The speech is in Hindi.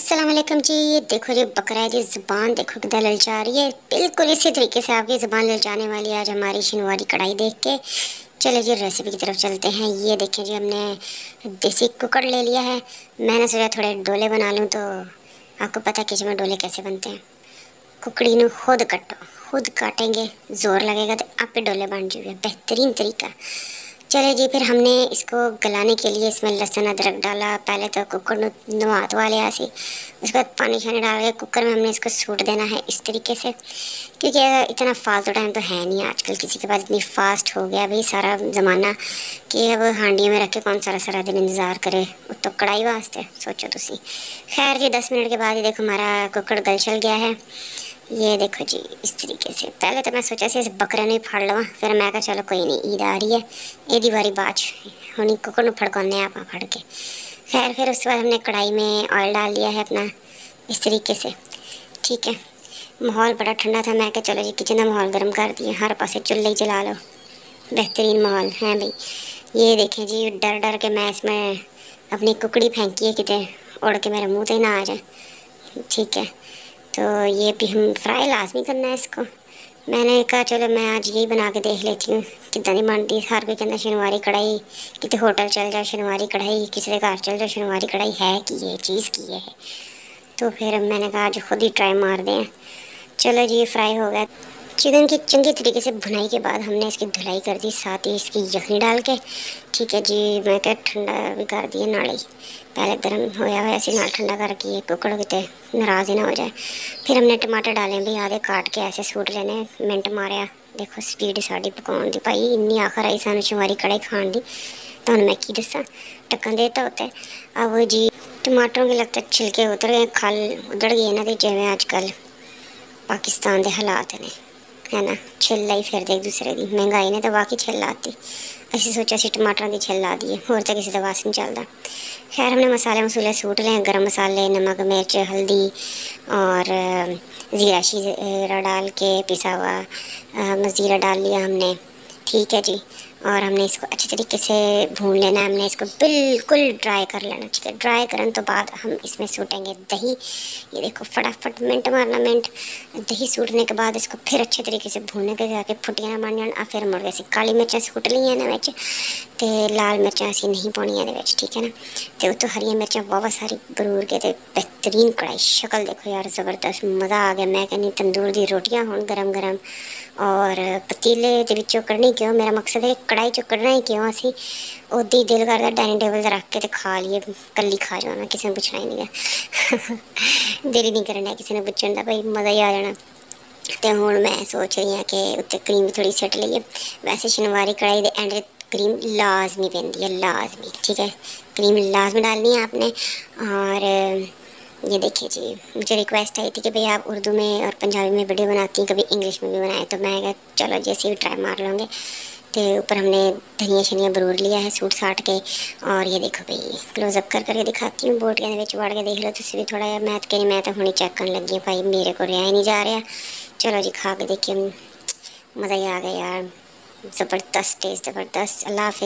अस्सलाम वालेकुम जी। ये देखो जी बकरा है जी, ज़ुबान देखो कितना ललचा रही है। बिल्कुल इसी तरीके से आपकी ज़ुबान ललचाने वाली है आज हमारी शनिवारी कढ़ाई देख के। चले जी रेसिपी की तरफ चलते हैं। ये देखें जी, हमने देसी कुकर ले लिया है। मैंने सोचा थोड़े डोले बना लूँ, तो आपको पता है किचन में डोले कैसे बनते हैं। कुकड़ी ਨੂੰ खुद कटो, खुद काटेंगे जोर लगेगा तो आप पे डोले बन जाएंगे। बेहतरीन तरीका। चलिए जी, फिर हमने इसको गलाने के लिए इसमें लहसुन अदरक डाला। पहले तो कुकर में नवा धवा लिया ऐसे, उसके बाद पानी शानी डाल के कुकर में हमने इसको सूट देना है इस तरीके से, क्योंकि इतना फालतू टाइम तो है नहीं आजकल किसी के पास। इतनी फास्ट हो गया भाई सारा ज़माना कि अब हांडियों में रख के कौन सारा सारा दिन इंतज़ार करे। तो कढ़ाई वास्ते सोचो तुसी। खैर जी, 10 मिनट के बाद ही देखो हमारा कुकर गल चल गया है। ये देखो जी इस तरीके से। पहले तो मैं सोचा से इस बकरे ने फाड़ लवा, फिर मैं कहा चलो कोई नहीं, ईद आ रही है, ईदी बारी बाज होनी कुकर ਨੂੰ फड़काने आप फड़ के। खैर फिर उसके बाद हमने कढ़ाई में ऑयल डाल लिया है अपना इस तरीके से। ठीक है, माहौल बड़ा ठंडा था, मैं कहा चलो जी किचन का माहौल गर्म कर दिए, हर पासे चूल्हे ही जला लो। बेहतरीन माहौल है भाई। ये देखें जी, डर डर के मैं इसमें अपनी कुकड़ी फेंकी है कितने उड़ के मेरे मुँह से ना आ जाए। ठीक है, तो ये भी हम फ्राई लाजमी करना है इसको। मैंने कहा चलो मैं आज यही बना के देख लेती हूँ कितना नहीं बनती। हर कोई कहता शनिवारी कढ़ाई, कितने होटल चल जाओ शनिवारी कढ़ाई, किसी के घर चल जाओ शनिवारी कढ़ाई है कि ये चीज़ की है। तो फिर मैंने कहा आज खुद ही ट्राई मार दें। चलो जी, ये फ्राई हो गया। चिकन की चंगी तरीके से भुनाई के बाद हमने इसकी धुलाई कर दी, साथ ही इसकी यखनी डाल के। ठीक है जी, मैं क्या ठंडा भी कर दिया नाली, पहले गर्म होया हुआ ऐसे नाल ठंडा करके ये कुकड़ कितने नाराज़ ही ना हो जाए। फिर हमने टमाटर डाले भी आधे काट के ऐसे सूट लेने, मिनट मारिया। देखो स्पीड साड़ी पकाने दी भाई इन्नी आखर आई सानू शनिवारी कढ़ाई खान दी, तो मैं की दसा ढक्कन देता होता है। अब जी टमाटरों के लगते छिलके उतर गए, खल उधड़ गए ना, जिमें अजकल पाकिस्तान के हालात ने, है ना, छिल लाई फिर एक दूसरे की महंगाई ने तो वाकई छिल लाती। ਅਸੀਂ सोचा सी टमाटर की छिल ला दिए, होर तो किसी का वास नहीं चलता। खैर हमने मसाले मसूले सूट लें, गरम मसाले, नमक मिर्च हल्दी और ज़ीरा शीरा डाल के पिसा हुआ ज़ीरा डाल लिया हमने। ठीक है जी, और हमने इसको अच्छे तरीके से भून लेना है। हमने इसको बिल्कुल ड्राई कर लेना। ठीक है, ड्राई करने तो बाद हम इसमें सूटेंगे दही। ये देखो फटाफट मिनट मारना मिनट। दही सूटने के बाद इसको फिर अच्छे तरीके से भूनने के जाके फुटियां ना बन जान। फिर मुड़ के काली मिर्चा सूट ली इन्हें विच, ते लाल मिर्चा असी नहीं पाउणियां इहदे विच। ठीक है ना, तो उतो हरिया मिर्चा बहुत सारी बरूर के। ते बेहतरीन कढ़ाई, शक्ल देखो यार ज़बरदस्त, मज़ा आ गया। मैं कहनी तंदूर दी रोटियां होण गरम गरम और पतीले दे विचों कढ़नी क्यों, मेरा मकसद है कढ़ाई चो कढ़ना ही क्यों, असी उदी दिल करदा डाइनिंग टेबल ते रख के ते खा लीए, कल्ली खा जावां, मैं किसी ने पुछना ही नहीं है। दिल ही नहीं करना किसी ने पुछण दा, भाई मज़ा ही आ जाना। तो हुण मैं सोच रही हाँ कि उत्ते क्रीम थोड़ी सट लईए। वैसे शनिवारी कढ़ाई दे एंड क्रीम लाजमी पैंदी है, लाजमी। ठीक है, क्रीम लाजमी डालनी है आपने। और ये देखिए जी, मुझे रिक्वेस्ट आई थी कि भाई आप उर्दू में और पंजाबी में वीडियो बनाती हैं, कभी इंग्लिश में भी बनाए, तो मैं कहा चलो जैसे भी ट्राई मार लेंगे। तो ऊपर हमने धनिया शनिया बरूर लिया है सूट साट के। और ये देखो भाई क्लोजअप कर करके दिखाती हूँ, बोट के वड़ के देख लो तुम भी थोड़ा यार। मैं तो कहीं मैं तो हुणी चेक करने लगी भाई, मेरे को रहा ही नहीं जा रहा। चलो जी खा के देखिए, मज़ा ही आ गया यार, ज़बरदस्त टेस्ट, ज़बरदस्त। अल्लाह हाफ़िज़।